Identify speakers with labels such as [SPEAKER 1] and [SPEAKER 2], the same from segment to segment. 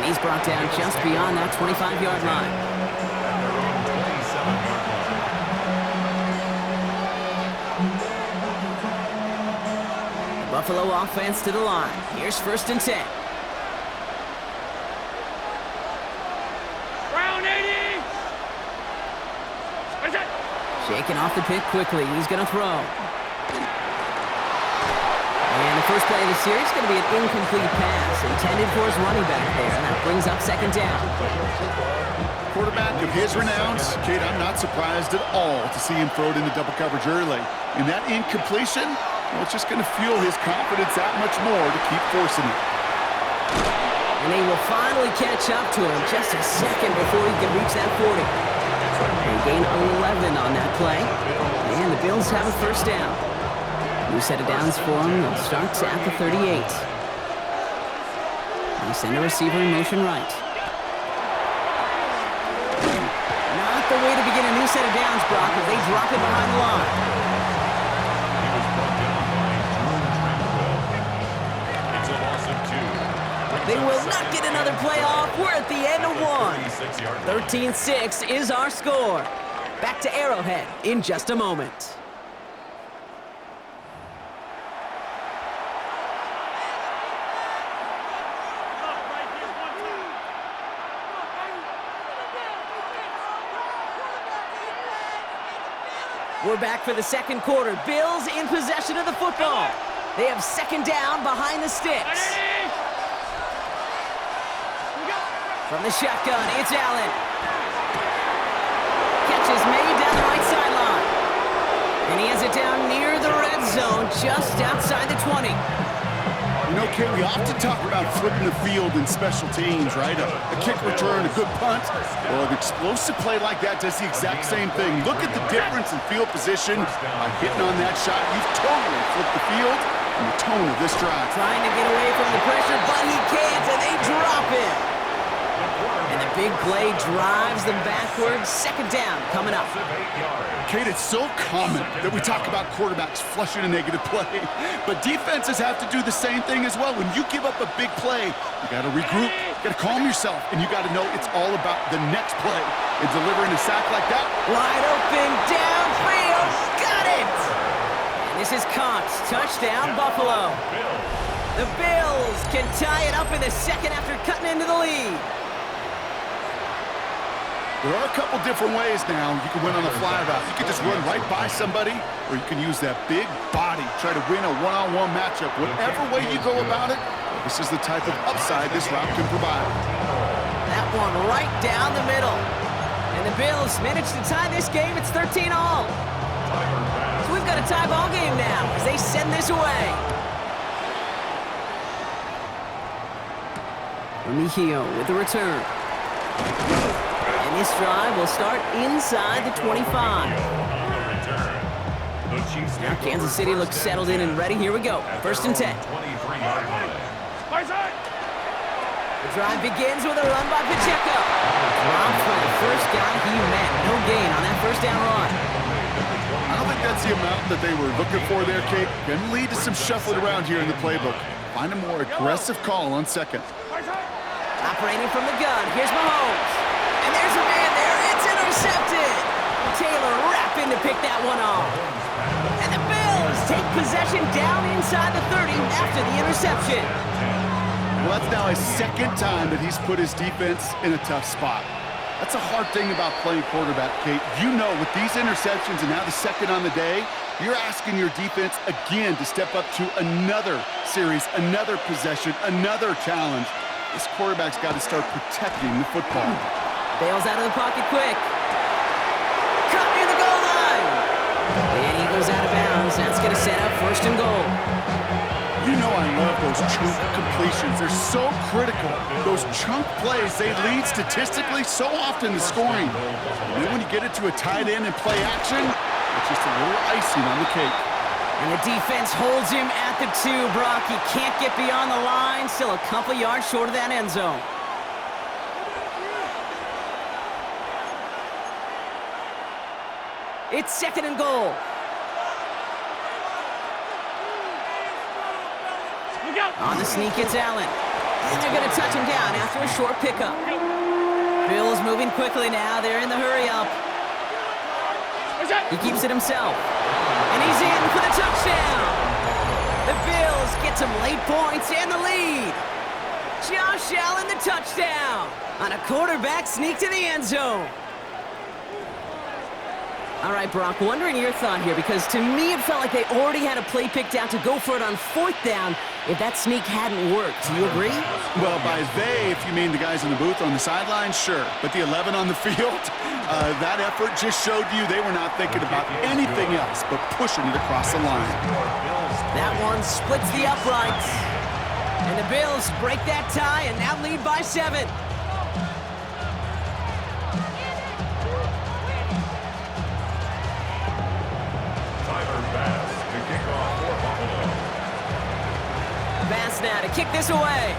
[SPEAKER 1] he's brought down just beyond that 25-yard line. The Buffalo offense to the line. Here's 1st and 10. Shaking off the pick quickly. He's going to throw. And the first play of the series is going to be an incomplete pass intended for his running back there. And that brings up 2nd down.
[SPEAKER 2] Quarterback of his renowns, Kate, I'm not surprised at all to see him throw it into double coverage early. And that incompletion, well, it's just going to fuel his confidence that much more to keep forcing it.
[SPEAKER 1] And they will finally catch up to him just a second before he can reach that 40. They gain 11 on that play. And the Bills have a 1st down. New set of downs for him. They'll start at the 38. They send a receiver in motion right. Not the way to begin a new set of downs, Brock, as they drop it behind the line. They will not get another play off. We're at the end of 1. 13-6 is our score. Back to Arrowhead in just a moment. We're back for the 2nd quarter. Bills in possession of the football. They have 2nd down behind the sticks. From the shotgun, it's Allen. Catch is made down the right sideline. And he has it down near the red zone, just outside the 20.
[SPEAKER 2] You know, Kate, we often talk about flipping the field in special teams, right? A kick return, a good punt. Well, an explosive play like that does the exact same thing. Look at the difference in field position. By hitting on that shot, you've totally flipped the field and the tone of this drive.
[SPEAKER 1] Trying to get away from the pressure, but he can't, and they drop it. And the big play drives them backwards. 2nd down coming up.
[SPEAKER 2] Kate, it's so common that we talk about quarterbacks flushing a negative play, but defenses have to do the same thing as well. When you give up a big play, you got to regroup, you got to calm yourself, and you got to know it's all about the next play. And delivering a sack like that.
[SPEAKER 1] Wide open, downfield, got it! And this is caught. Touchdown, Buffalo. The Bills can tie it up in the 2nd after cutting into the lead.
[SPEAKER 2] There are a couple different ways now you can win on a fly route. You can just run right by somebody, or you can use that big body, try to win a one-on-one matchup. Whatever way you go about it, this is the type of upside this route can provide.
[SPEAKER 1] That one right down the middle. And the Bills managed to tie this game. It's 13-all. So we've got a tie ball game now as they send this away. Remigio with the return. And this drive will start inside the 25. Now Kansas City looks settled in and ready. Here we go. 1st and 10. The drive begins with a run by Pacheco. Dropped for the first guy he met. No gain on that 1st down run.
[SPEAKER 2] I don't think that's the amount that they were looking for there, Kate. Can lead to some shuffling around here in the playbook. Find a more aggressive call on 2nd.
[SPEAKER 1] Operating from the gun. Here's Mahomes. And there's a man there. It's intercepted. Taylor rapping to pick that one off. And the Bills take possession down inside the 30 after the interception.
[SPEAKER 2] Well, that's now his 2nd time that he's put his defense in a tough spot. That's a hard thing about playing quarterback, Kate. You know, with these interceptions and now the 2nd on the day, you're asking your defense again to step up to another series, another possession, another challenge. This quarterback's got to start protecting the football.
[SPEAKER 1] Bails out of the pocket quick. Caught near the goal line. And he goes out of bounds. That's going to set up 1st and goal.
[SPEAKER 2] You know I love those chunk completions. They're so critical. Those chunk plays, they lead statistically so often to scoring. And then when you get it to a tight end and play action, it's just a little icing on the cake.
[SPEAKER 1] And the defense holds him at the 2, Brock. He can't get beyond the line. Still a couple yards short of that end zone. It's 2nd and goal. On the sneak, it's Allen. And they're going to tie touch him down after a short pickup. Bills moving quickly now. They're in the hurry-up. He keeps it himself. And he's in for the touchdown. The Bills get some late points and the lead. Josh Allen, the touchdown. On a quarterback sneak to the end zone. All right, Brock, wondering your thought here, because to me it felt like they already had a play picked out to go for it on 4th down if that sneak hadn't worked. Do you agree?
[SPEAKER 2] Well, by they, if you mean the guys in the booth on the sideline, sure. But the 11 on the field, that effort just showed you they were not thinking about anything else but pushing it across the line.
[SPEAKER 1] That one splits the uprights. And the Bills break that tie and now lead by 7. Bass now to kick this away.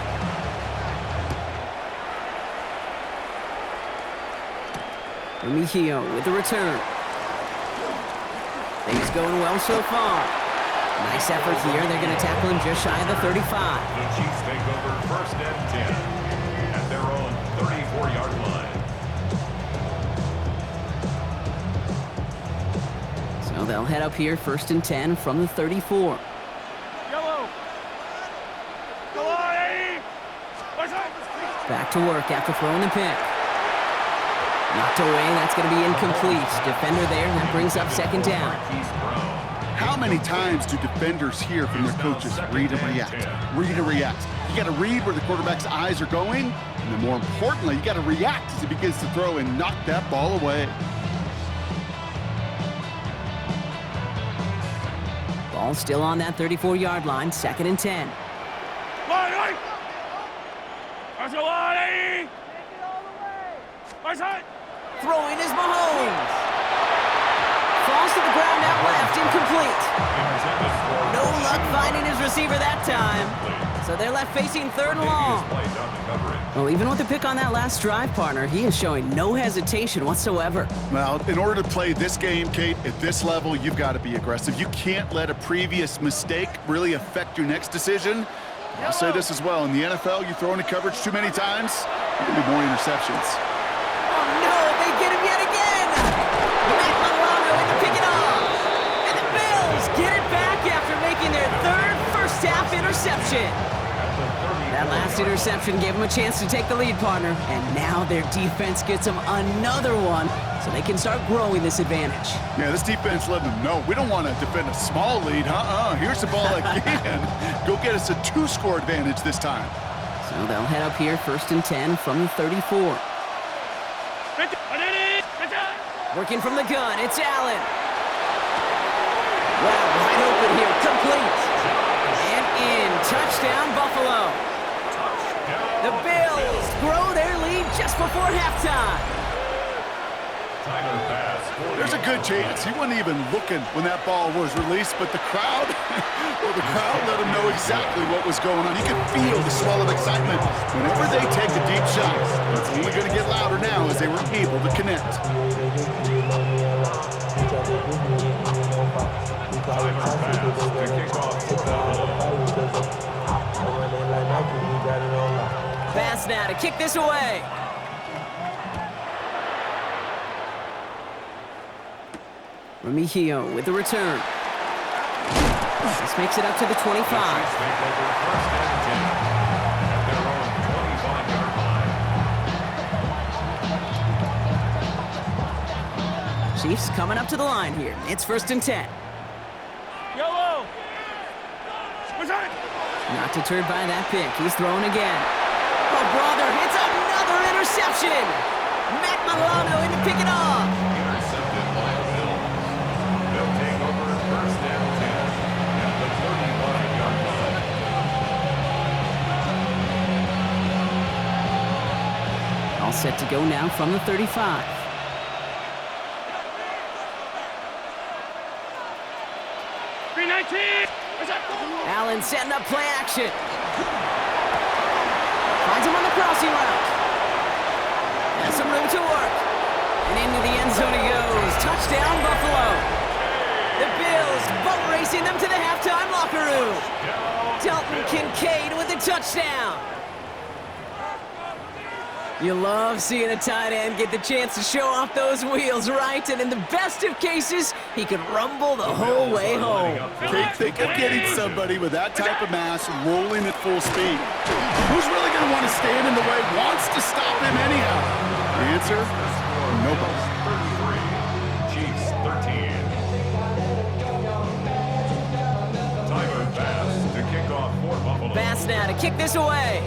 [SPEAKER 1] Remigio with the return. Things going well so far. Nice effort here. They're going to tackle him just shy of the 35.
[SPEAKER 3] The Chiefs take over 1st and 10 at their own 34-yard line.
[SPEAKER 1] So they'll head up here 1st and 10 from the 34. Back to work after throwing the pick. Knocked away, that's going to be incomplete. Defender there, that brings up 2nd down.
[SPEAKER 2] How many times do defenders hear from their coaches, read and react, read and react? You got to read where the quarterback's eyes are going, and then more importantly, you got to react as he begins to throw and knock that ball away.
[SPEAKER 1] Ball still on that 34-yard line, 2nd and 10. Throwing is Mahomes. Falls to the ground out left, incomplete. No luck finding his receiver that time. So they're left facing 3rd and long. Well, even with the pick on that last drive, partner, he is showing no hesitation whatsoever.
[SPEAKER 2] Well, in order to play this game, Kate, at this level, you've got to be aggressive. You can't let a previous mistake really affect your next decision. I'll say this as well. In the NFL, you throw into coverage too many times, there can be more interceptions.
[SPEAKER 1] Oh, no, they get him yet again. Matt Milano in to pick it off. And the Bills get it back after making their 3rd first-half interception. That last interception gave them a chance to take the lead, partner. And now their defense gets them another one so they can start growing this advantage.
[SPEAKER 2] Yeah, this defense let them know we don't want to defend a small lead. Here's the ball again. Go get us a 2-score advantage this time.
[SPEAKER 1] So they'll head up here 1st and 10 from the 34. Working from the gun, it's Allen. Wow, wide open here, complete. And in, touchdown Buffalo. The Bills grow their lead just before halftime.
[SPEAKER 2] There's a good chance he wasn't even looking when that ball was released, but the crowd, well, the crowd let him know exactly what was going on. You could feel the swell of excitement whenever they take a deep shot. It's only going to get louder now as they were able to connect.
[SPEAKER 1] Pass now to kick this away. Remigio with the return. This makes it up to the 25. Chiefs coming up to the line here. It's 1st and 10. Not deterred by that pick. He's throwing again. Oh, brother, it's another interception. Matt Milano in to pick it off.
[SPEAKER 3] Intercepted by the Bills. They'll take over 1st and 10 at the 35-yard line.
[SPEAKER 1] All set to go now from the 35. Allen setting up play action. Finds him on the crossing route. Has some room to work. And into the end zone he goes. Touchdown, Buffalo. The Bills boat racing them to the halftime locker room. Dalton Kincaid with the touchdown. You love seeing a tight end get the chance to show off those wheels, right? And in the best of cases, he could rumble the whole way home.
[SPEAKER 2] Kate, think of getting somebody with that type of mass rolling at full speed. Who's really going to want to stand in the way, wants to stop him anyhow? The answer? Nobody.
[SPEAKER 3] 33, Chiefs 13. Tyler Bass to kick off for Buffalo.
[SPEAKER 1] Bass now to kick this away.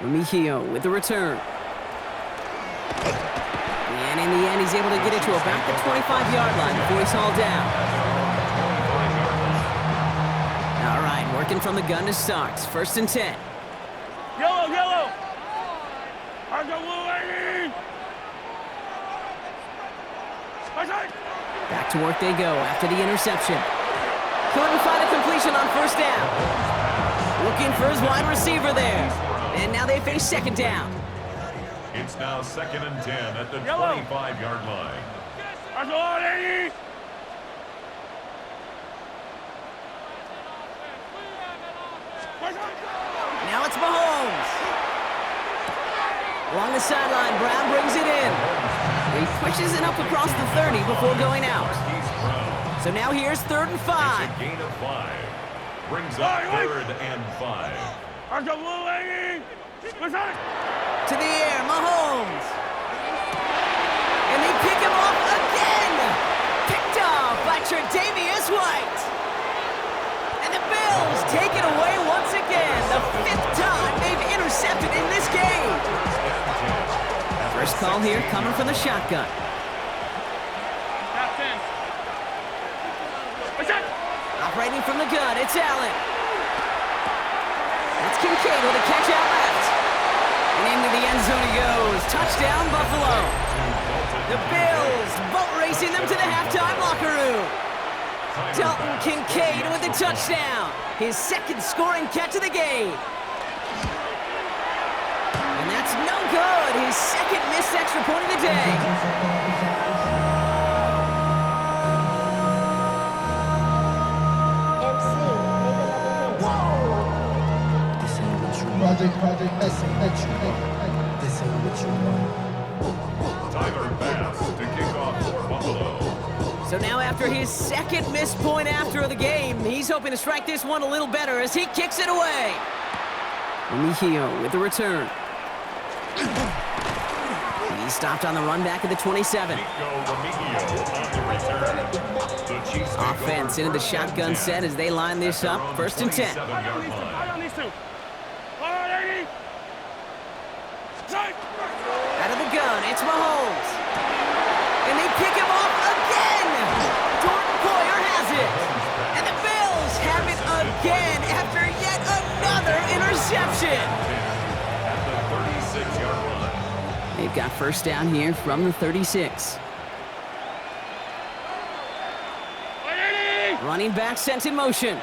[SPEAKER 1] Remigio with the return. And in the end, he's able to get it to about the 25-yard line before he's hauled down. All right, working from the gun to start. 1st and 10.
[SPEAKER 4] Yellow, yellow! I got blue lady!
[SPEAKER 1] Back to work they go after the interception. Couldn't find a completion on 1st down. Looking for his wide receiver there. And now they face 2nd down.
[SPEAKER 3] It's now 2nd and 10 at the 25-yard line.
[SPEAKER 4] I got lady!
[SPEAKER 1] Now it's Mahomes. Along the sideline, Brown brings it in. He pushes it up across the 30 before going out. So now here's 3rd and 5.
[SPEAKER 3] It's a gain of 5. Brings up 3rd and 5.
[SPEAKER 4] I got blue lady!
[SPEAKER 1] To the air, Mahomes. And they pick him off again. Picked off by Tre'Davious White. And the Bills take it away once again. The 5th time they've intercepted in this game. First call here coming from the shotgun. Operating from the gun, it's Allen. That's Kincaid with a catch out left. And into the end zone he goes. Touchdown, Buffalo. The Bills boat racing them to the halftime locker room. Dalton Kincaid with the touchdown. His 2nd scoring catch of the game. And that's no good. His 2nd missed extra point of the day.
[SPEAKER 5] Project Messi, this ain't what you want.
[SPEAKER 3] Tyler Bass to kick off for Buffalo.
[SPEAKER 1] So now after his 2nd missed point after the game, he's hoping to strike this one a little better as he kicks it away. Remigio with the return. He's stopped on the run back at the 27. Offense into the shotgun set as they line this up. 1st and 10. Out of the gun, it's Mahomes. And they pick him off again. Jordan Poyer has it. And the Bills have it again after yet another interception.
[SPEAKER 3] At the 36-yard line.
[SPEAKER 1] They've got 1st down here from the 36. Running back sent in motion.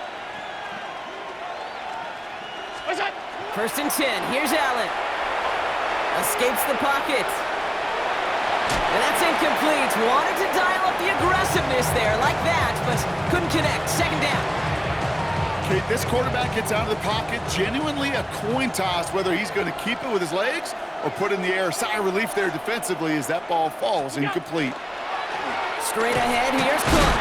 [SPEAKER 1] 1st and 10. Here's Allen. Escapes the pocket. And that's incomplete. Wanted to dial up the aggressiveness there like that, but couldn't connect. 2nd down.
[SPEAKER 2] Kate, this quarterback gets out of the pocket. Genuinely a coin toss whether he's going to keep it with his legs or put in the air. Sigh of relief there defensively as that ball falls incomplete.
[SPEAKER 1] Straight ahead, here's Cook.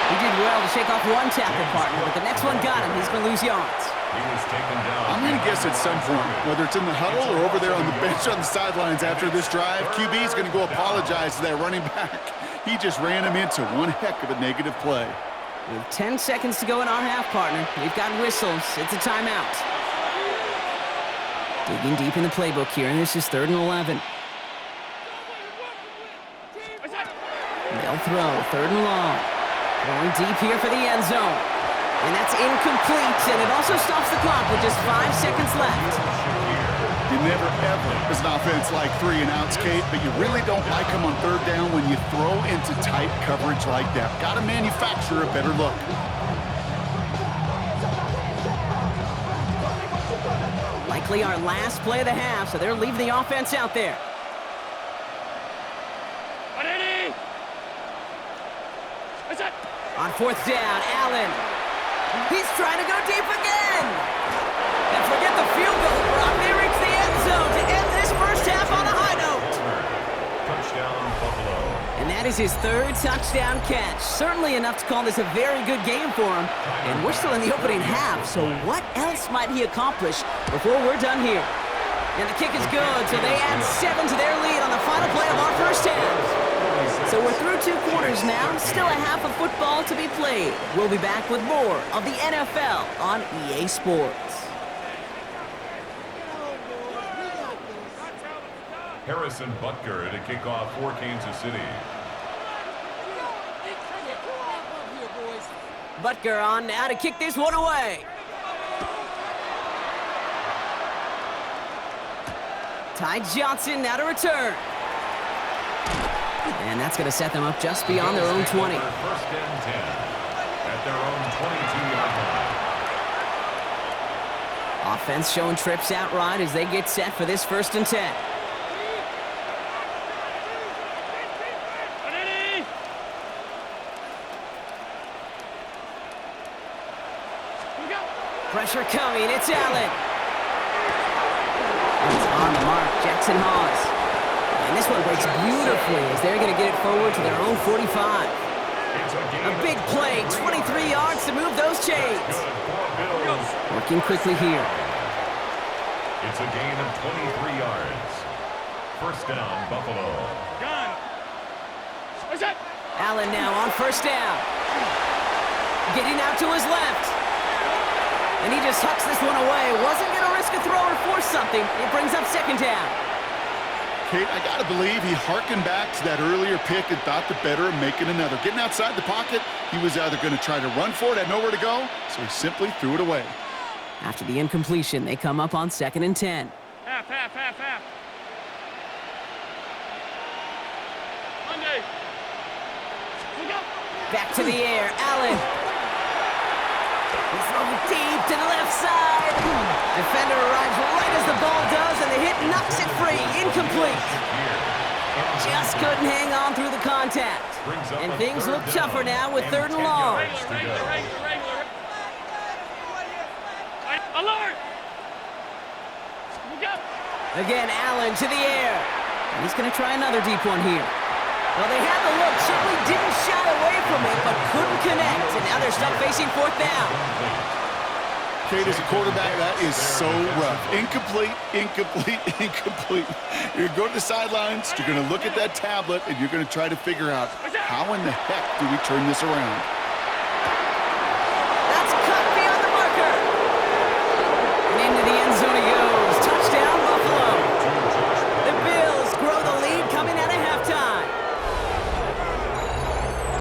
[SPEAKER 1] He did well to shake off one tackle partner, but the next one got him. He's going to lose yards.
[SPEAKER 3] He was taken down.
[SPEAKER 2] I'm going to guess at some point, whether it's in the huddle or over there on the bench on the sidelines after this drive, QB is going to go apologize to that running back. He just ran him into one heck of a negative play.
[SPEAKER 1] With 10 seconds to go in our half, partner, we've got whistles. It's a timeout. Digging deep in the playbook here, and this is 3rd and 11. They'll throw, 3rd and long. Going deep here for the end zone. And that's incomplete, and it also stops the clock with just 5 seconds left.
[SPEAKER 2] You never, ever, as an offense, like 3 and outs, Kate, but you really don't like them on 3rd down when you throw into tight coverage like that. Got to manufacture a better look.
[SPEAKER 1] Likely our last play of the half, so they're leaving the offense out there. On 4th down, Allen. He's trying to go deep again. That is his third touchdown catch. Certainly enough to call this a very good game for him. And we're still in the opening half, so what else might he accomplish before we're done here? And the kick is good, so they add 7 to their lead on the final play of our first half. So we're through 2 quarters now, still a half of football to be played. We'll be back with more of the NFL on EA Sports.
[SPEAKER 3] Harrison Butker to kick off for Kansas City.
[SPEAKER 1] Butker on now to kick this one away. Ty Johnson now to return. And that's going to set them up just beyond their own 20.
[SPEAKER 3] First and 10 at their own 22-yard line.
[SPEAKER 1] Offense showing trips outright as they get set for this 1st and 10. Pressure coming, it's Allen. It's on the mark, Jackson Hawes. And this one breaks beautifully as they're going to get it forward to their own 45. A big play, 23 yards to move those chains. Working quickly here.
[SPEAKER 3] It's a gain of 23 yards. First down, Buffalo.
[SPEAKER 1] Allen now on 1st down. Getting out to his left. And he just hucks this one away. Wasn't going to risk a throw or force something. It brings up 2nd down.
[SPEAKER 2] Kate, I got to believe he hearkened back to that earlier pick and thought the better of making another. Getting outside the pocket, he was either going to try to run for it, had nowhere to go, so he simply threw it away.
[SPEAKER 1] After the incompletion, they come up on 2nd and 10.
[SPEAKER 4] Half. Monday.
[SPEAKER 1] Back to the air, Allen. He's throwing deep to the left side. Defender arrives right as the ball does, and the hit knocks it free. Incomplete. Just couldn't hang on through the contact. And things look tougher now with 3rd and long.
[SPEAKER 4] Regular. Alert!
[SPEAKER 1] Again, Allen to the air. And he's going to try another deep one here. Well, they had the look, certainly didn't shy away from it, but couldn't connect. And now they're stuck facing 4th down.
[SPEAKER 2] Kate, as a quarterback, that is so rough. Incomplete. You're going to go to the sidelines, you're going to look at that tablet, and you're going to try to figure out how in the heck do we turn this around.